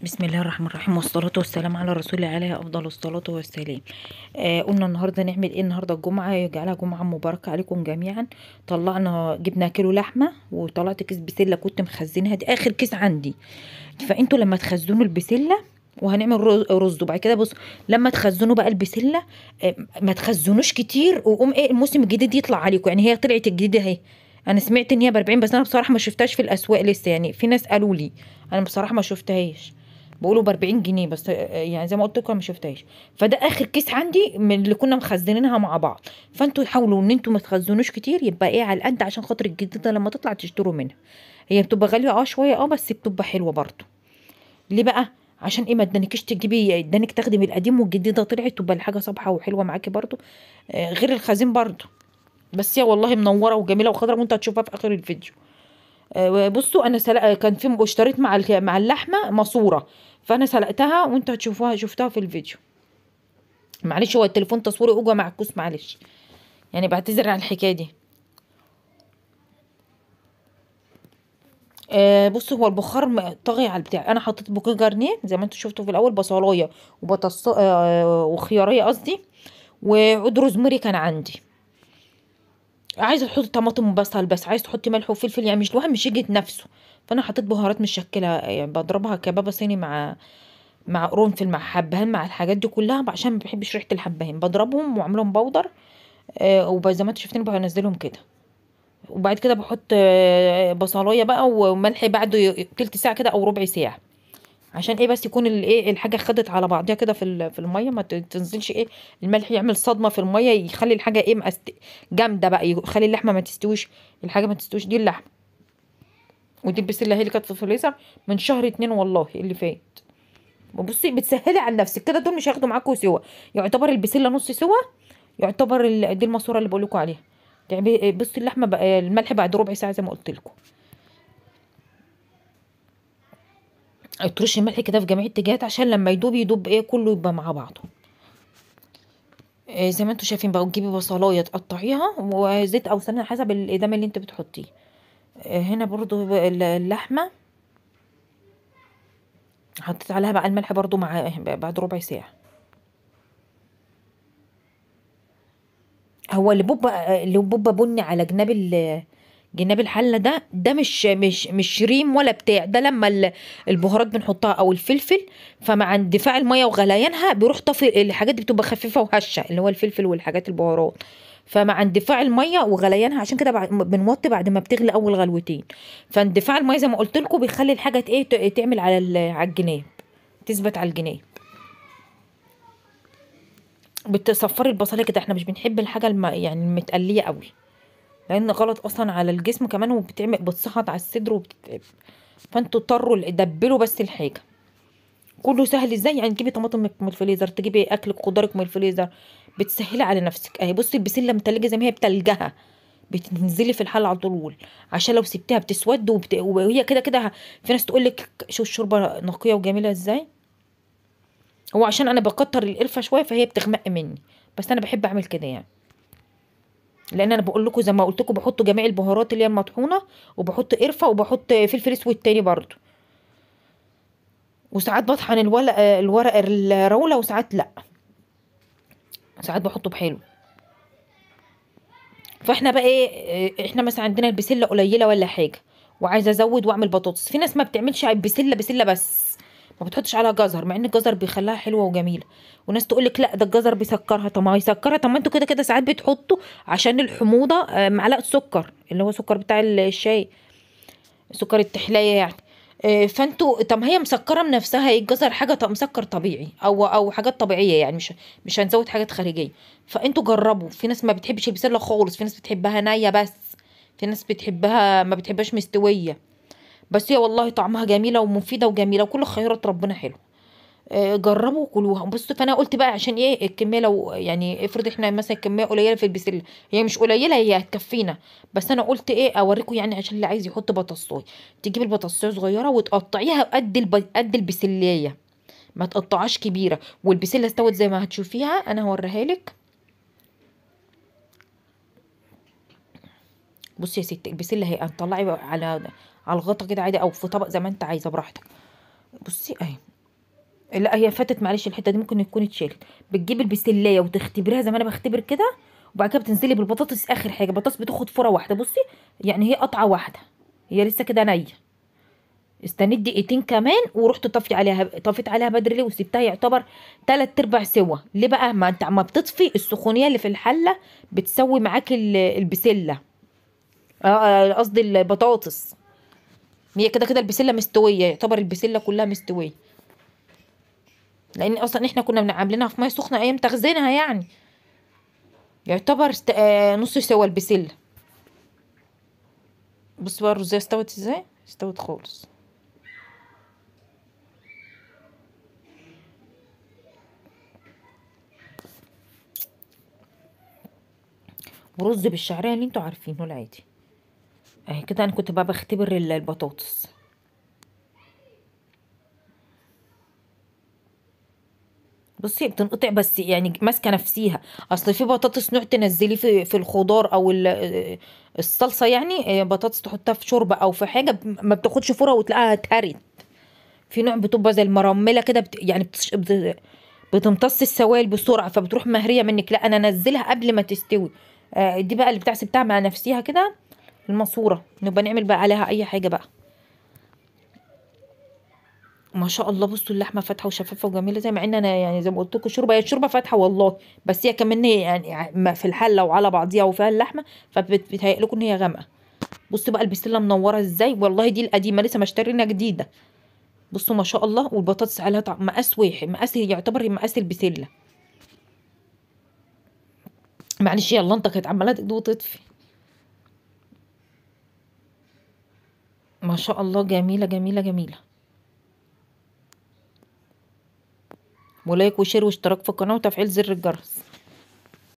بسم الله الرحمن الرحيم، والصلاة والسلام على رسول الله عليه أفضل الصلاة والسلام. قلنا النهاردة نعمل ايه؟ النهاردة الجمعة، يجعلها جمعة مباركة عليكم جميعا. جبنا كيلو لحمة، وطلعت كيس بسلة كنت مخزنها، دي آخر كيس عندي. فانتوا لما تخزنوا البسلة، وهنعمل رز وبعد كده بص. لما تخزنوا بقى البسلة، ما تخزنوش كتير، وقوم ايه الموسم الجديد يطلع عليكم. يعني هي طلعت الجديدة اهي. انا سمعت ان هي ب40، بس انا بصراحة ما شفتهاش في الاسواق لسه، يعني في ناس قالوا لي. انا بصراحة ما شفتهاش. بقولوا ب40 جنيه بس، يعني زي ما قلت لكم ما شفتهاش. فده اخر كيس عندي من اللي كنا مخزنينها مع بعض. فانتوا حاولوا ان انتوا ما تخزنوش كتير، يبقى ايه على القد، عشان خاطر الجديده لما تطلع تشتروا منها. هي بتبقى غاليه شويه، بس بتبقى حلوه برضو. ليه بقى؟ عشان ايه؟ ما ادانكيش تجيبي، ادانك تاخدي من القديم والجديده طلعت، تبقى الحاجه صبحه وحلوه معاكي برضو. غير الخزين برضو. بس هي والله منوره وجميله وخضرا، وانت هتشوفها في اخر الفيديو. بصوا انا كان في اشتريت مع مع اللحمه ماسوره. فانا سلقتها، وانتوا هتشوفوها، شفتها في الفيديو. معلش، هو التليفون تصويره اوجه معكوس، معلش. يعني بعتذر عن الحكايه دي. بصوا، هو البخار طاغي على البتاع. انا حطيت بوكيه جارنيه زي ما انتوا شفتوا في الاول، بصلايه وبطاطس وخياريه قصدي. وعود روزماري كان عندي. عايزه تحطي طماطم وبصل، بس عايز تحطي ملح وفلفل، يعني مش الواحد مش يجي نفسه. فانا حطيت بهارات مشكله، يعني بضربها كبابه صيني مع قرنفل مع حبهان مع الحاجات دي كلها، عشان ما بحبش ريحه الحبهان، بضربهم واعملهم بودر. وزي ما انتوا شايفين بنزلهم كده. وبعد كده بحط بصلايه بقى وملح بعد تلت ساعه كده او ربع ساعه. عشان ايه؟ بس يكون الايه الحاجه خدت على بعضها كده في الميه، ما تنزلش ايه. الملح يعمل صدمه في الميه، يخلي الحاجه ايه جامده بقى، يخلي اللحمه ما تستويش. الحاجه ما تستويش، دي اللحمه. ودي البسله هي اللي كانت في الفريزر من شهر 2 والله اللي فات. بصي، بتسهلي على نفسك كده، دول مش هياخدوا معاكوا سوا. يعتبر البسله نص سوا. يعتبر دي الماسوره اللي بقول لكم عليها. بصي اللحمه بقى الملح بعد ربع ساعه زي ما قلت لكم. ترش الملح كده في جميع الاتجاهات، عشان لما يدوب يدوب ايه كله، يبقى مع بعضه. زي ما انتوا شايفين بقى، تجيبي بصلايه تقطعيها وزيت او سمنه حسب الادام اللي انت بتحطيه. هنا برضو اللحمه. حطيت عليها بقى الملح برضو مع بعد ربع ساعه. هو اللي بوبا بني على جناب الحله، ده مش ريم ولا بتاع ده. لما البهارات بنحطها او الفلفل، فمع اندفاع الميه وغليانها بيروح طافي الحاجات دي، بتبقى خفيفه وهشه، اللي هو الفلفل والحاجات البهارات. فمع اندفاع الميه وغليانها، عشان كده بنوطي بعد ما بتغلي اول غلوتين. فاندفاع الميه زي ما قلت لكم بيخلي الحاجه ايه تعمل على الجناب. تثبت على الجناب. بتصفري البصله كده، احنا مش بنحب الحاجه يعني المتقليه قوي. لان غلط اصلا على الجسم كمان، بتصهد على الصدر وبتتعب. فانتوا اضطروا دبلوا بس الحاجه. كله سهل ازاي؟ يعني تجيبي طماطم من الفريزر، تجيبي اكلك خضارك من الفريزر. بتسهلي على نفسك اهي. بصي البسله متلجه زي ما هي بتلجها. بتنزلي في الحله على طول. عشان لو سبتيها بتسود وهي كده كده. في ناس تقول لك شو الشوربه نقيه وجميله ازاي. هو عشان انا بكتر القرفه شويه، فهي بتغمق مني. بس انا بحب اعمل كده يعني. لان انا بقول لكم زي ما قلت لكم، بحط جميع البهارات اللي هي المطحونه. وبحط قرفه وبحط فلفل اسود تاني برضو. وساعات بطحن الورق الراوله، وساعات لا. ساعات بحطه بحلو. فاحنا بقى ايه، احنا مثلا عندنا البسله قليله ولا حاجه. وعايزه ازود واعمل بطاطس. في ناس ما بتعملش بسله بس. ما بتحطش عليها جزر، مع ان الجزر بيخليها حلوه وجميله. وناس تقول لك لا، ده الجزر بيسكرها. طب ما هيسكرها، طب ما انتوا كده كده ساعات بتحطوا. عشان الحموضه معلقه سكر، اللي هو سكر بتاع الشاي. سكر التحلية يعني. فانتوا طب ما هي مسكره من نفسها، هي الجزر حاجه مسكر طبيعي او حاجات طبيعيه، يعني مش هنزود حاجات خارجيه. فانتوا جربوا. في ناس ما بتحبش البسله خالص، في ناس بتحبها نيه بس. في ناس بتحبها ما بتحبهاش مستويه. بس هي والله طعمها جميله ومفيده وجميله، وكل خيرات ربنا حلو. جربوا وكلوها. بصوا، فانا قلت بقى عشان ايه الكميه، لو يعني افرض احنا مثلا الكميه قليله في البسله. هي مش قليله، هي هتكفينا. بس انا قلت ايه اوريكم، يعني عشان اللي عايز يحط بطاطسايه. تجيب البطاطسايه صغيره وتقطعيها قد البسليه. ما تقطعهاش كبيره. والبسله استوت زي ما هتشوفيها، انا هوريها لك. بصي يا ستي، البسله اهي هتطلعي على الغطا كده عادي، او في طبق زي ما انت عايزه براحتك. بصي اهي. لا هي فاتت، معلش الحته دي ممكن تكون اتشالت. بتجيبي البسلايه وتختبريها زي ما انا بختبر كده، وبعد كده بتنزلي بالبطاطس. اخر حاجه البطاطس بتاخد فره واحده، بصي يعني هي قطعه واحده، هي لسه كده نيه. استنيت دقيقتين كمان ورحت طفي عليها، طفيت عليها بدري ليه وسبتها يعتبر تلات ارباع سوا. ليه بقى؟ ما انت عما بتطفي السخونيه اللي في الحله بتسوي معاك البسله، قصدي البطاطس. هي كده كده البسله مستويه، يعتبر البسله كلها مستويه، لان اصلا احنا كنا عاملينها في ميه سخنه ايام تخزينها يعني. يعتبر نص سوا البسله. بص بقى الرزايه استوت ازاي، استوت خالص. ورز بالشعريه اللي انتوا عارفينه العادي. اهي كده انا كنت بقى بختبر البطاطس. بصي بتنقطع بس يعني ماسكه نفسيها. اصل في بطاطس نوع تنزليه في الخضار او الصلصه يعني، بطاطس تحطها في شوربه او في حاجه ما بتاخدش فورة وتلاقيها اتهرت. في نوع بتبقى زي المرمله كده يعني بتمتص السوائل بسرعه فبتروح مهريه منك. لا انا انزلها قبل ما تستوي. دي بقى اللي بتحسب مع نفسيها كده. الماسوره نبقى نعمل بقى عليها اي حاجه بقى. ما شاء الله بصوا اللحمه فاتحه وشفافه وجميله، زي مع ان انا يعني زي ما قلت لكم شوربه، هي الشوربه فاتحه والله، بس هي كمان هي يعني في الحله وعلى بعضيها وفيها اللحمه فبتهيأ لكم ان هي غامقه. بصوا بقى البسله منوره ازاي، والله دي القديمه لسه مشترينها جديده. بصوا ما شاء الله، والبطاطس عليها طعم مقاس واحد، مقاس يعتبر مقاس البسله. معلش يلا انت كانت عماله تدوق وتطفي. ما شاء الله جميله جميله جميله. ولايك وشير واشتراك في القناه وتفعيل زر الجرس.